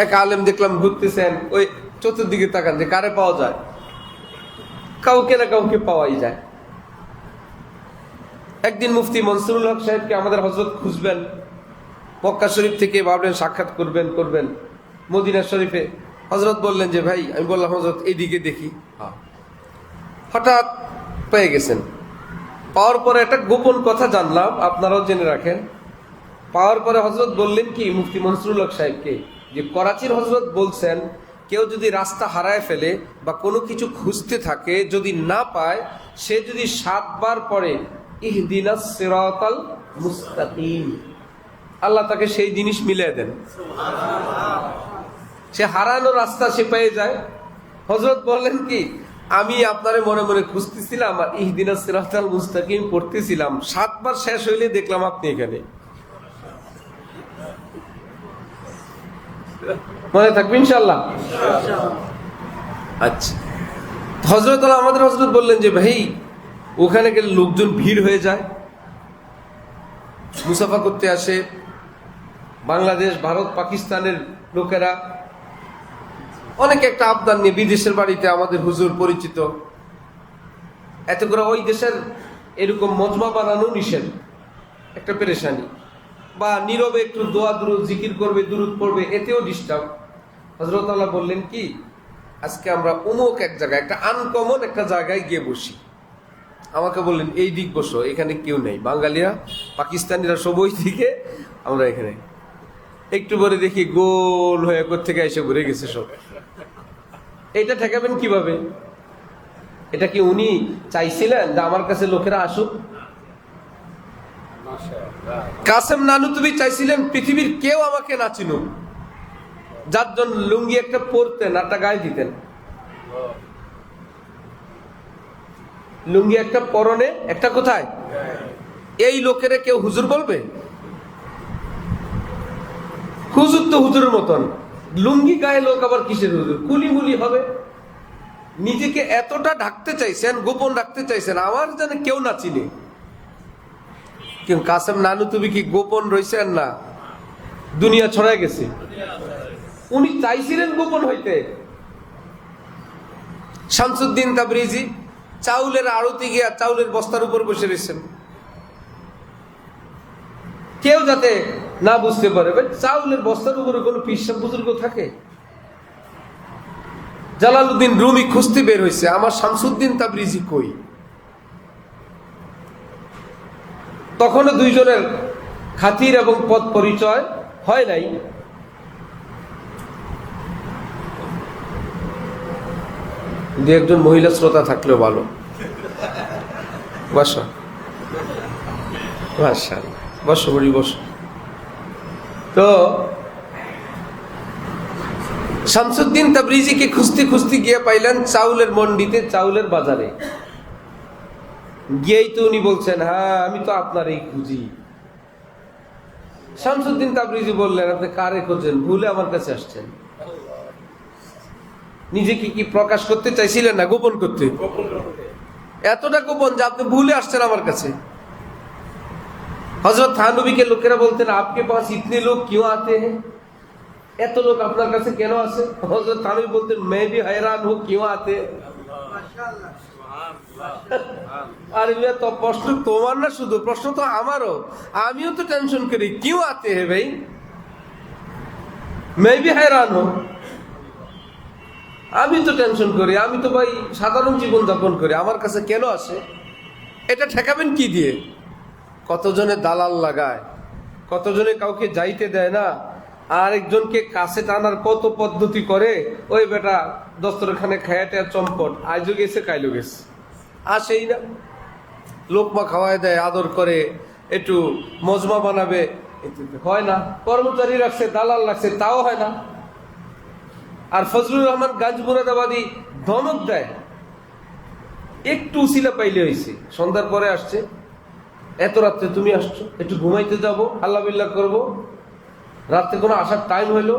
এক আলেম দেখলাম ঘুরতেছেন, ওই চতুর্দিকে তাকান যে কারে পাওয়া যায়, কাউকে না কাউকে পাওয়াই যায়। একদিন মুফতি মনসুরুল হক সাহেবকে আমাদের হযরত খুঁজবেন, মক্কা শরীফ থেকে ভাবলেন সাক্ষাৎ করবেন। মদিনা শরীফে হযরত বললেন যে ভাই, আমি বললাম হযরত এইদিকে দেখি। হঠাৎ পেয়ে গেছেন। পাওয়ার পরে একটা গোপন কথা জানলাম, আপনারাও জেনে রাখেন। পাওয়ার পরে হযরত বললেন কি মুফতি মনসুরুল হক সাহেবকে, যে করাচির হযরত বলছেন কেউ যদি রাস্তা হারায় ফেলে বা কোনো কিছু খুঁজতে থাকে, যদি না পায়, সে যদি 7 বার পড়ে ইহদিনাস সিরাতাল মুস্তাকিম, আল্লাহ তাকে সেই জিনিস মিলিয়ে দেন, সে হারানো রাস্তা সে পেয়ে যায়। হযরত বললেন কি, আমি আপনারে মনে মনে খুঁজতেছিলাম আর ইহদিনাস সিরাতাল মুস্তাকিম পড়তেছিলাম, 7 বার শেষ হইলে দেখলাম আপনি এখানে। মনে থাকবে ইনশাল্লাহ। আচ্ছা, হযরত আমাদের হযরত বললেন যে ভাই ওখানে গেলে লোকজন ভিড় হয়ে যায়, মুসাফা করতে আসে বাংলাদেশ, ভারত, পাকিস্তানের লোকেরা, অনেক একটা আবদার নিয়ে বিদেশের বাড়িতে আমাদের হুজুর পরিচিত, এত করে ওই দেশের এরকম মজমা বানানো নিষেধ, একটা পেরেশানি, বা নীরবে একটু দোয়া দুরুদ জিকির করবে, দুরুদ পড়বে, এতেও ডিস্টার্ব। হযরত আল্লাহ বললেন কি, আজকে আমরা অমুক এক জায়গায়, একটা আনকমন একটা জায়গায় গিয়ে বসি। আমাকে বললেন এই দিক বসো, এখানে কেউ নেই, বাঙালিরা পাকিস্তানিরা সব ওই দিকে, আমরা এখানে। একটু পরে দেখি গোল হয়ে থেকে এসে ঘুরে গেছে সব। এটা ঠেকাবেন কিভাবে? এটা কি উনি চাইছিলেন যে আমার কাছে লোকেরা আসুক? কাসেম নানুতুবি চাইছিলেন পৃথিবীর কেউ আমাকে না চিনুক, যার জন্য লুঙ্গি একটা পরতেন, একটা গায়ে দিতেন, লুঙ্গি একটা পরনে, একটা কোথায়। এই লোকেরা কেউ হুজুর বলবে? হুজুর তো হুজুরের মতন, লুঙ্গি গায়ে লোক আবার কিসের হুজুর? কুলিমুলি হবে। নিজেকে এতটা ঢাকতে চাইছেন, গোপন রাখতে চাইছেন, আমার যেন কেউ না চিনে। কিন্তু কাসেম নানুতুবি কি গোপন রয়েছেন না? দুনিয়া ছড়ায় গেছে। উনি চাইছিলেন গোপন হইতে। শামসুদ্দিন তাবরিজি চাউলের আড়তে গিয়া চাউলের বস্তার উপর বসে রয়েছেন, কেউ যাতে না বুঝতে পারে। চাউলের বস্তার উপরে কোনো পিসাব বুজুর্গ থাকে? জালালউদ্দিন রুমি খুঁজতে বের হয়েছে, আমার শামসুদ্দিন তাবরিজি কই? তখনও দুইজনের খাতির এবং পদ পরিচয় হয় নাই। দু একজন মহিলা শ্রোতা থাকলেও ভালো। বসো বসো বড়ি বসো। তো শামসুদ্দিন তাবরিজিকে খুঁজতে খুঁজতে গিয়ে পাইলেন চাউলের মন্ডিতে, চাউলের বাজারে। গিয়েই তো উনি বলছেন, হ্যাঁ আমি তো আপনার এই খুঁজি। শামসুদ্দিন তাবরিজি বললেন, আপনি কারে খোঁজেন? ভুলে আমার কাছে আসছেন। নিজেকে কি প্রকাশ করতে চাইছিলেন না গোপন করতে? এতটা গোপন যে আপনি ভুলে আসছেন আমার কাছে। হযরত থানবীকে লোকেরা বলতেন, আপকে পাস ইতনে লোক কিউ আতে হ্যাঁ? এত লোক আপনার কাছে কেন আছে? হযরত থানবী বলতেন, मैं भी हैरान हूं क्यों आते हैं। আরে তো প্রশ্ন তোমার না শুধু, প্রশ্ন তো আমারও। আমিও তো টেনশন করি, क्यों आते हैं भाई, मैं भी हैरान हूं। আমি তো টেনশন করি, আমি তো ভাই সাধারণ জীবন যাপন করি, আমার কাছে কেন আসে? এটা ঠেকাবেন কি দিয়ে? কতজনে দালাল লাগায়, কতজনে কাউকে যাইতে দেয় না, আর একজনকে কাছে টানার কত পদ্ধতি করে। ওই বেটা দস্তরখানে খায়াটা চম্পট, আজও গেছে কাইলো গেছে, আসেই না। লোকমা খাওয়ায় দেয়, আদর করে, একটু মজমা বানাবে, হয় না। কর্মচারী রাখছে, দালাল রাখছে, তাও হয় না। আর ফজলুর রহমান গাঞ্জ মুরাদাবাদী ধমক দেয়, একটু উসিলা পাইলে হয়েছে, সন্ধ্যার পরে আসছে, এত রাত্রে তুমি আসছো, একটু ঘুমাইতে যাবো, আল্লাহ বিল্লাহ করবো। রাত্রে কোনো আসার টাইম হইলো,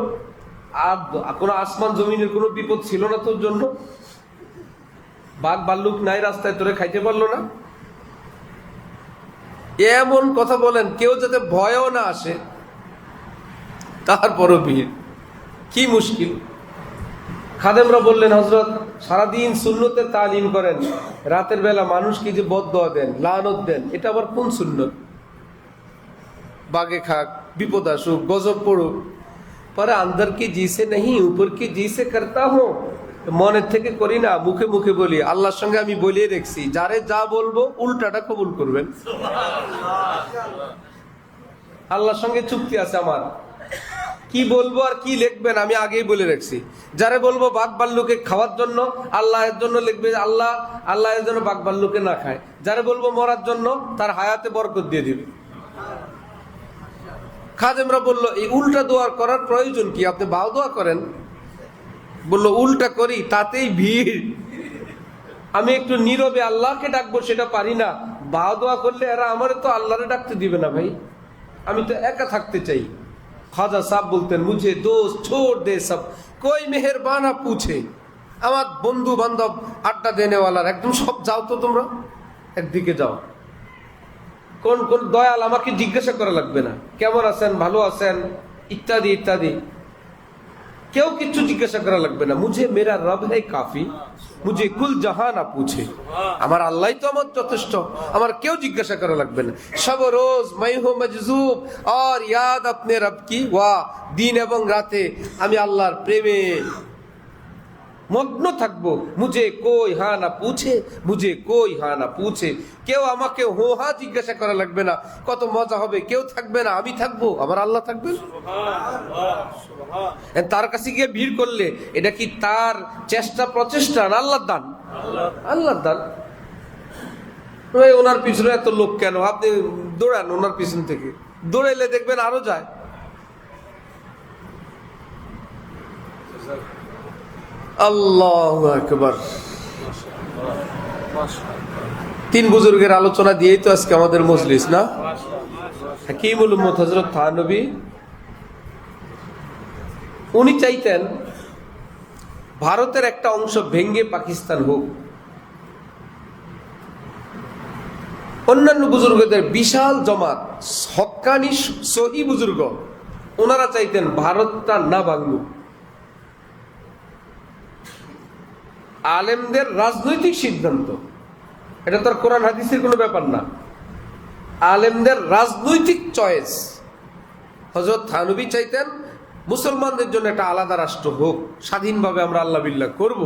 আর কোনো আসমান জমিনের কোনো বিপদ ছিল না তোর জন্য? বাঘ ভাল্লুক নাই রাস্তায়, তোরে খাইতে পারলো না? এমন কথা বলেন, কেউ যাতে ভয়ও না আসে, তারপরও ভিড়। কি মুশকিল। খাদেমরা বললেন, হযরত সারাদিন সুন্নতের তালিম করেন, রাতের বেলা মানুষকে যে বদদোয়া দেন, লানত দেন, এটা আবার কোন সুন্নত? বাগে খাক, বিপদ আসুক, গজব পড়ুক, পরে আন্দর কি জিসে নেই উপর কি জিসে করতা হো, মনের থেকে করি না, মুখে মুখে বলি। আল্লাহর সঙ্গে আমি বলিয়ে রেখেছি, যারে যা বলবো উল্টাটা কবুল করবেন। আল্লাহর সঙ্গে চুক্তি আছে আমার, কি বলবো আর কি লিখবেন আমি আগেই বলে রাখছি। যারে বলবো বাঘ ভাল্লুকে খাওয়ার জন্য, আল্লাহ এর জন্য লিখবে আল্লাহ, আল্লাহ এর জন্য বাঘ ভাল্লুকে না খায়। যারে বলবো মরার জন্য, তার হায়াতে বরকত দিয়ে দিবে। খাদেমরা বললো, এই উল্টা দোয়া করার প্রয়োজন কি? আপনি বাও দোয়া করেন। বললো, উল্টা করি, তাতেই ভিড়। আমি একটু নীরবে আল্লাহকে ডাকবো, সেটা পারি না। বাও দোয়া করলে এরা আমারে তো আল্লাহরে ডাকতে দিবে না ভাই, আমি তো একা থাকতে চাই। খাজা সাহেব বলতেন, মুঝে দোস্ত ছোড় দে সব, কোই মেহেরবানা পুছে। আমার বন্ধু বান্ধব আড্ডা দেনেওয়ালার একদম সব যাও তো তোমরা, একদিকে যাও। কোন কোন দয়াল আমাকে জিজ্ঞাসা করা লাগবে না, কেমন আছেন, ভালো আছেন, ইত্যাদি ইত্যাদি, কেউ কিছু জিজ্ঞাসা করা লাগবে না। মুঝে মেরা রব है কাফি, মুঝে কুল জাহান না পুছে। আমার আল্লাহ তো আমার যথেষ্ট, আমার কেউ জিজ্ঞাসা করা লাগবে না। সব রোজ मैं हूं मजजूब और याद अपने रब की, ওয়া দিন এবং রাতে আমি আল্লাহর প্রেমে মগ্ন থাকবো। মুঝে কই হা না পুছে, মুঝে কই হা না পুছে। কেউ আমাকে হো হা জিজ্ঞাসা করা লাগবে না। কত মজা হবে, কেউ থাকবে না, আমি থাকবো, আমার আল্লাহ থাকবেন। তার কাছে গিয়ে ভিড় করলে এটা কি তার চেষ্টা প্রচেষ্টা না আল্লাহর দান? আল্লাহর দান। ওনার পিছনে এত লোক কেন? আপনি দৌড়ান ওনার পিছন থেকে, দৌড়াইলে দেখবেন আরো যায়। আল্লাহু আকবার। তিন বুজুর্গের আলোচনা দিয়েই তো আজকে আমাদের মজলিস না? হাকিমুল উম্মত হযরত থানবী, উনি চাইতেন ভারতের একটা অংশ ভেঙ্গে পাকিস্তান হোক। অন্যান্য বুজুর্গদের বিশাল জমাত, হক্কানি সহি বুজুর্গ, ওনারা চাইতেন ভারতটা না ভাঙুক। আলেমদের রাজনৈতিক সিদ্ধান্ত, এটা তো কোরআন হাদিসের কোনো ব্যাপার না, আলেমদের রাজনৈতিক চয়েস। হযরত থানবী চাইতেন মুসলমানদের জন্য একটা আলাদা রাষ্ট্র হোক, স্বাধীনভাবে আমরা আল্লাহ বিল্লাহ করব।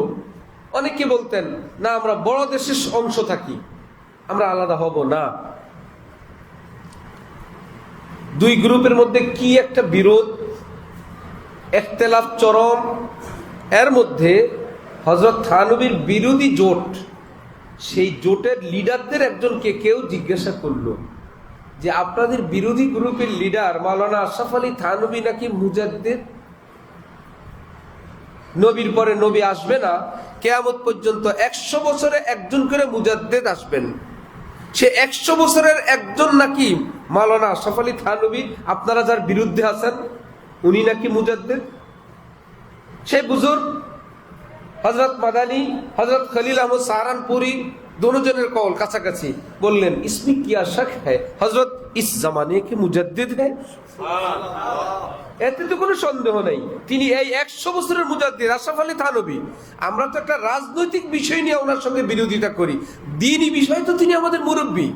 অনেকে বলতেন না, আমরা বড় দেশের অংশ থাকি, আমরা আলাদা হব না। দুই গ্রুপের মধ্যে কি একটা বিরোধ, ইখতিলাফ চরম। এর মধ্যে হযরত থানবীর বিরোধী জোট, সেই জোটের লিডারদের একজনকে কেউ জিজ্ঞাসা করলো যে আপনাদের বিরোধী গ্রুপের লিডার মাওলানা আশরাফ আলী থানবী নাকি মুজাদ্দিদ, নবীর পরে নবী আসবে না, কিয়ামত পর্যন্ত 100 বছরে একজন করে মুজাদ্দিদ আসবেন, সে 100 বছরের একজন নাকি মাওলানা আশরাফ আলী থানবী, আপনারা যার বিরুদ্ধে আছেন উনি নাকি মুজাদ্দিদ। সেই বুজুর্গ হযরত মাদানী, হযরত খলিল আহমদ সাহারানপুরি, दोनों कौल काছাকাছি, বললেন इसमें क्या शक है, हजरत इस जमाने के मुजद्दिद है। এতে তো কোনো সন্দেহ নাই, তিনি এই 100 বছরের মুজাদ্দিদ আশরাফ আলী থানবী। আমরা তো একটা রাজনৈতিক বিষয় নিয়ে ওনার সঙ্গে বিরোধিতা করি, দ্বীনি বিষয় তো তিনি আমাদের মুরব্বী।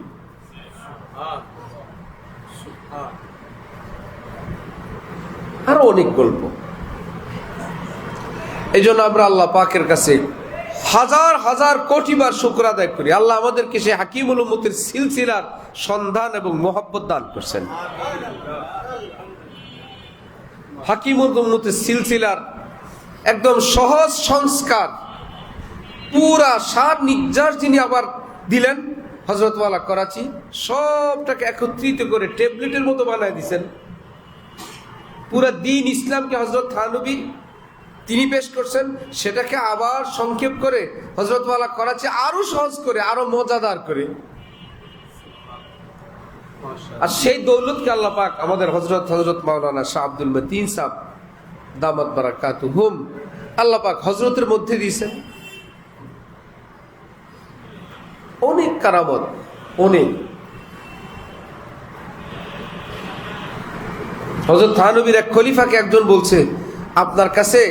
আরো অনেক গল্প। এই জন্য আমরা আল্লাহ পাকের কাছে হাজার হাজার কোটি বার শুকর আদায় করি, আল্লাহ আমাদেরকে সে হাকিমুল উম্মতের সিলসিলার সন্ধান এবং মোহাব্বত দান করছেন। হাকিমুল উম্মতের সিলসিলার একদম সহজ সংস্কার, পুরা সার নির্যাস যিনি আবার দিলেন হযরতওয়ালা করাচি, সবটাকে একত্রিত করে ট্যাবলেটের মতো বানায় দিয়েছেন। পুরা দ্বীন ইসলামকে হযরত থানবী তিনি পেশ করছেন, সেটাকে আবার সংক্ষেপ করে হযরতওয়ালা করাচি আরো সহজ করে, আরো মজাদার করে। আর সেই দৌলতকে আল্লাহ পাক আমাদের হযরত মাওলানা শাহ আব্দুল মতিন সাহেব দামাত বারাকাতুহুম, আল্লাহ পাক হযরতের মধ্যে দিয়েছেন অনেক কারামত, অনেক। হযরত থানবীর এক খলিফাকে একজন বলছে, আপনার কাছে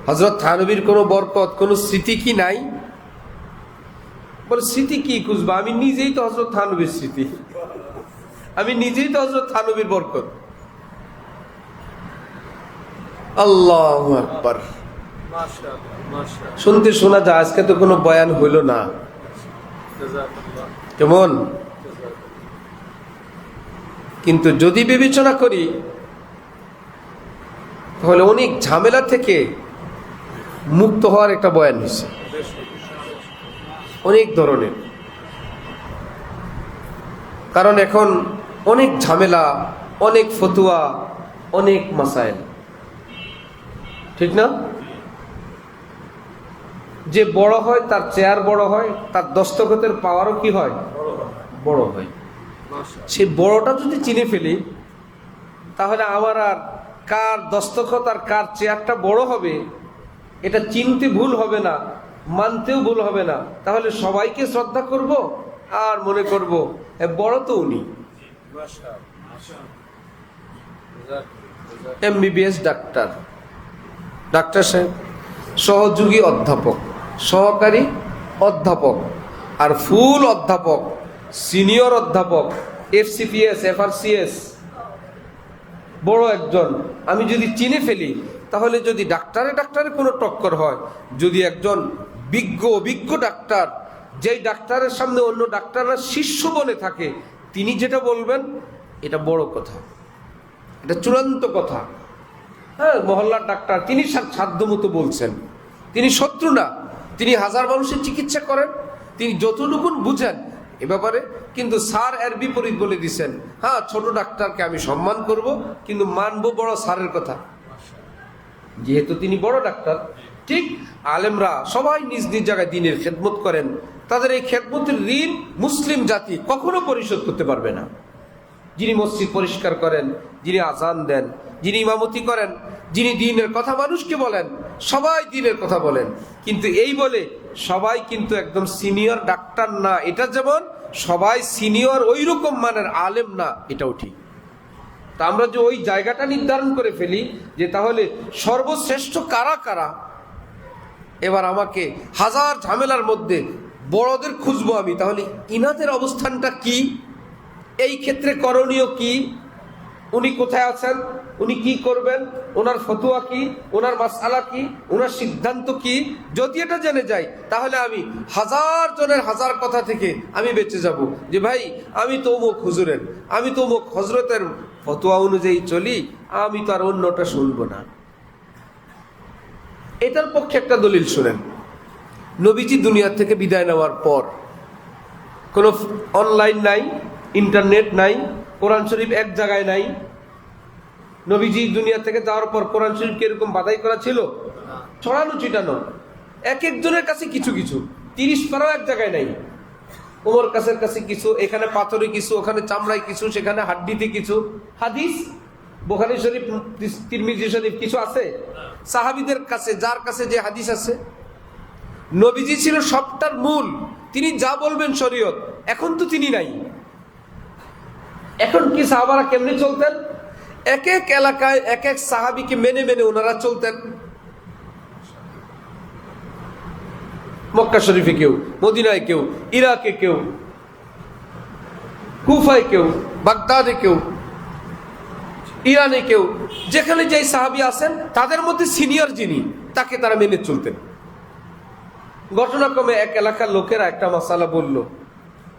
হযরত থানবীর কোনো বরকত, কোনো স্মৃতি কি নাই? বলে স্মৃতি কি খুঁজবা, আমি নিজেই তো হযরত থানবীর স্মৃতি, আমি নিজেই তো হযরত থানবীর বরকত। আল্লাহু আকবার। শুনতে শোনা যায়, আজকে তো কোনো বয়ান হইল না, কেমন? কিন্তু যদি বিবেচনা করি তাহলে অনেক ঝামেলা থেকে মুক্ত হওয়ার একটা বয়ান হয়েছে, অনেক ধরনের। কারণ এখন অনেক ঝামেলা, অনেক ফতুয়া, অনেক মাসাইল, ঠিক না? যে বড় হয় তার চেয়ার বড় হয়, তার দস্তখতের পাওয়ারও কি হয়, বড় হয়। সেই বড়টা যদি চিনে ফেলি তাহলে আমার আর কার দস্তখত আর কার চেয়ারটা বড় হবে এটা চিনতে ভুল হবে না, মানতেও ভুল হবে না। তাহলে সবাইকে শ্রদ্ধা করব আর মনে করব বড় তো উনি। এমবিবিএস ডাক্তার, ডাক্তার সাহেব, সহযোগী অধ্যাপক, সহকারী অধ্যাপক, আর ফুল অধ্যাপক, সিনিয়র অধ্যাপক, এফসিপিএস, এফআরসিএস, বড় একজন আমি যদি চিনে ফেলি, তাহলে যদি ডাক্তারে কোনো টক্কর হয়, যদি একজন অভিজ্ঞ ডাক্তার, যেই ডাক্তারের সামনে অন্য ডাক্তাররা শিষ্য বলে থাকে, তিনি যেটা বলবেন এটা বড় কথা, এটা চূড়ান্ত কথা। হ্যাঁ, মহল্লার ডাক্তার, তিনি সাধ্যমতো বলছেন, তিনি শত্রু না, তিনি হাজার মানুষের চিকিৎসা করেন, তিনি যতটুকু বুঝেন এ ব্যাপারে। কিন্তু স্যার এর বিপরীত বলে দিচ্ছেন, হ্যাঁ ছোট ডাক্তারকে আমি সম্মান করব, কিন্তু মানবো বড় স্যারের কথা, যেহেতু তিনি বড় ডাক্তার। ঠিক আলেমরা সবাই নিজ নিজ জায়গায় দ্বীনের খেদমত করেন, তাদের এই খেদমতের ঋণ মুসলিম জাতি কখনো পরিশোধ করতে পারবে না। যিনি মসজিদ পরিষ্কার করেন, যিনি আজান দেন, যিনি ইমামতি করেন, যিনি দ্বীনের কথা মানুষকে বলেন, সবাই দ্বীনের কথা বলেন, কিন্তু এই বলে সবাই কিন্তু একদম সিনিয়র ডাক্তার না। এটা যেমন সবাই সিনিয়র ওই রকম মানের আলেম না, এটাও ঠিক। তা আমরা যে ওই জায়গাটা নির্ধারণ করে ফেলি যে তাহলে সর্বশ্রেষ্ঠ কারা কারা, এবার আমাকে হাজার ঝামেলার মধ্যে বড়দের খুঁজবো আমি, তাহলে ইনাদের অবস্থানটা কি, এই ক্ষেত্রে করণীয় কি, উনি কোথায় আছেন, উনি কি করবেন, ওনার ফতোয়া কি, ওনার মাসআলা কি, ওনার সিদ্ধান্ত কি, যদি এটা জেনে যাই তাহলে আমি হাজার জনের হাজার কথা থেকে আমি বেঁচে যাব। যে ভাই আমি তো অমুক হুজুরের, আমি তো অমুক হজরতের ফতোয়া অনুযায়ী চলি, আমি তো আর অন্যটা শুনবো না। এটার পক্ষে একটা দলিল শুনেন। নবীজি দুনিয়া থেকে বিদায় নেওয়ার পর কোনো অনলাইন নাই, ইন্টারনেট নাই, কোরআন শরীফ এক জায়গায় নাই। নবীজি দুনিয়া থেকে যাওয়ার পর কোরআন শরীফকে এরকম বাধাই করা ছিল, ছড়ানো ছিটানো, এক একজনের কাছে কিছু কিছু, 30 পারাও এক জায়গায় নাই। ওমর কাছে কিছু, এখানে পাথরে কিছু, ওখানে চামড়ায় কিছু, সেখানে হাড্ডিতে কিছু। হাদিস বুখারী শরীফ, তিরমিজি শরীফ কিছু আছে। সাহাবীদের কাছে যার কাছে যে হাদিস আছে, নবীজি ছিল সবটার মূল, তিনি যা বলবেন শরীয়ত। এখন তো তিনি নাই। এখন কি সাহাবারা কেমনে চলতেন? এক এক এলাকায় এক এক সাহাবীকে মেনে মেনে ওনারা চলতেন। মক্কা শরীফে কেউ, মদিনায় কেউ, ইরাকে কেউ, কুফায় কেউ, বাগদাদে কেউ, ইরানে কেউ, যেখানে যেই সাহাবী আছেন তাদের মধ্যে সিনিয়র যিনি, তাকে তারা মেনে চলতেন। ঘটনাক্রমে এক এলাকার লোকেরা একটা মাসালা বলল,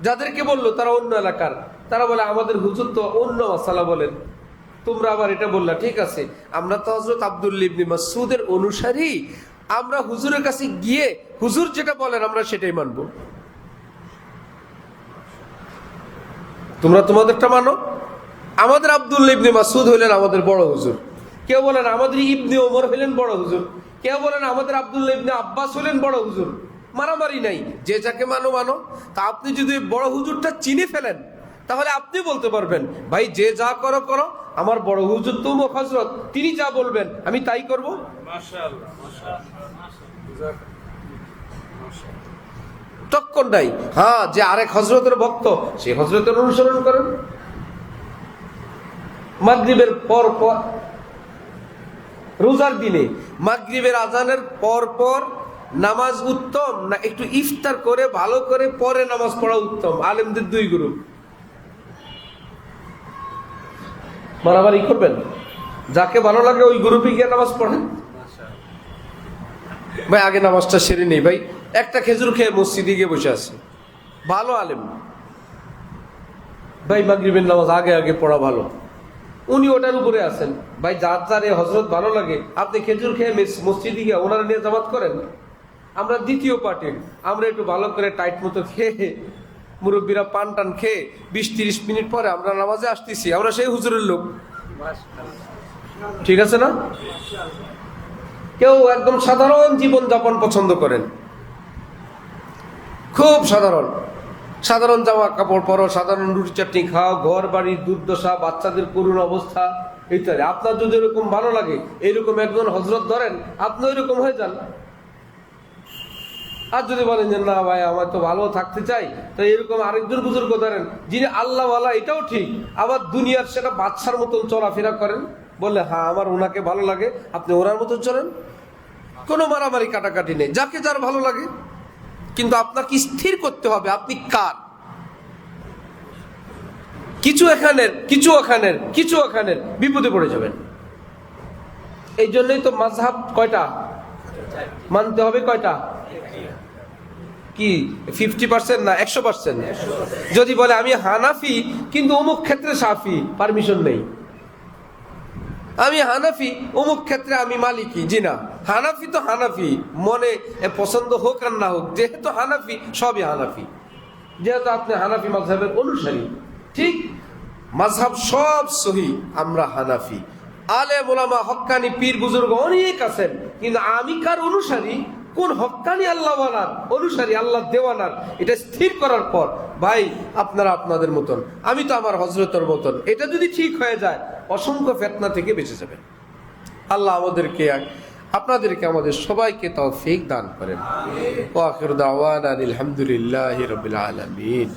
যাদেরকে বলল তারা অন্য এলাকার, তারা বলে আমাদের হুজুর তো অন্য মাসালা বলেন, তোমরা আবার এটা বললা। ঠিক আছে, আমরা তো হযরত আব্দুল্লাহ ইবনে মাসউদের অনুসারী, আমরা হুজুরের কাছে গিয়ে হুজুর যেটা বলেন আমরা সেটাই মানব, তোমরা তোমাদেরটা মানো। আমাদের আব্দুল্লাহ ইবনে মাসউদ হইলেন আমাদের বড় হুজুর, কেউ বলেন আমাদের ইবনে ওমর হইলেন বড় হুজুর, কেউ বলেন আমাদের আব্দুল্লাহ ইবনে আব্বাস হইলেন বড় হুজুর। মারামারি নাই, যে যাকে মানো মানো। তা আপনি যদি বড় হুজুরটা চিনে ফেলেন, তাহলে আপনি বলতে পারবেন ভাই যে যা করো করো, আমার বড় হুজুর তো মুখ হযরত, তিনি যা বলবেন আমি তাই করব। মাশাআল্লাহ, মাশাআল্লাহ, টক্কর নাই। হ্যাঁ, যে আরেক হযরতের ভক্ত, সে হযরতের অনুসরণ করেন। মাগরিবের পর পর, রোজার দিনে মাগরিবের আজানের পর পর নামাজ উত্তম না একটু ইফতার করে ভালো করে পরে নামাজ পড়া উত্তম? আলেমদের দুই গ্রুপ। মারামারি করবেন, যাকে ভালো লাগে ওই গ্রুপে গিয়ে নামাজ পড়েন। ভাই আগে নামাজটা সেরে নেই, ভাই একটা খেজুর খেয়ে মসজিদে গিয়ে বসে আছে, ভালো আলেম, ভাই মাগরিবের নামাজ আগে আগে পড়া ভালো, উনি ওটার উপরে আছেন। ভাই যার যার হজরত ভালো লাগে, আপনি খেজুর খেয়ে মসজিদে গিয়ে ওনারা নিয়ে জামাত করেন। আমরা দ্বিতীয় পার্টির, আমরা একটু ভালো করে টাইট মতো খেয়ে, মুরব্বীরা পান টান খেয়ে 20-30 মিনিট পরে আমরা নামাজে আসতেছি, আমরা সেই হুজুরের লোক। ঠিক আছে না? কেউ একদম সাধারণ জীবন যাপন পছন্দ করেন, খুব সাধারণ, সাধারণ জামা কাপড় পরো, সাধারণ রুটি চাটনি খাও, ঘর বাড়ির দুর্দশা, বাচ্চাদের করুণ অবস্থা, ইত্যাদি। আপনার যদি এরকম ভালো লাগে, এইরকম একজন হজরত ধরেন, আপনি ওইরকম হয়ে যান। আর যদি বলেন যে না ভাই আমার তো ভালো থাকতে চাই, তো এরকম আরেকজন বুজুর্গ ধরেন যিনি আল্লাহওয়ালা, এটাও ঠিক, আবার দুনিয়ার সেটা বাদশার মতন চলাফেরা করেন, বললে হ্যাঁ আমার ওনাকে ভালো লাগে, আপনি ওনার মতন চলেন, কোনো মারামারি কাটাকাটি নেই, যাকে যার ভালো লাগে। কিন্তু আপনাকে স্থির করতে হবে আপনি কার। কিছু এখানের, কিছু ওখানের, কিছু ওখানের, বিপদে পড়ে যাবেন। এই জন্যই তো মাযহাব কয়টা মানতে হবে, কয়টা কি 50% না 100%? যদি বলে আমি হানাফি কিন্তু অমুক ক্ষেত্রে শাফি, পারমিশন নেই। আমি হানাফি অমুক ক্ষেত্রে আমি মালিকি, জি না, হানাফি তো হানাফি, মনে পছন্দ হোক আর না হোক, যেহেতু হানাফি সবই হানাফি, যেহেতু আপনি হানাফি মাযহাবের অনুসারী, ঠিক, মাযহাব সব সহি, আমরা হানাফি। আলেম ওলামা হক্কানি পীর বুজুর্গ অনেক আছেন, কিন্তু আমি কার অনুসারী, কোন হক্কানি আল্লাহওয়ালার অনুসারী, আল্লাহ দেওয়ানার, এটা স্থির করার পর ভাই আপনারা আপনাদের মতন, আমি তো আমার হযরতের মতন, এটা যদি ঠিক হয়ে যায় অসংখ্য ফিতনা থেকে বেঁচে যাবেন। আল্লাহ আমাদেরকে, আপনাদেরকে, আমাদের সবাইকে তৌফিক দান করেন। ওয়া আখিরু দাওয়ানা আলহামদুলিল্লাহি রাব্বিল আলামিন।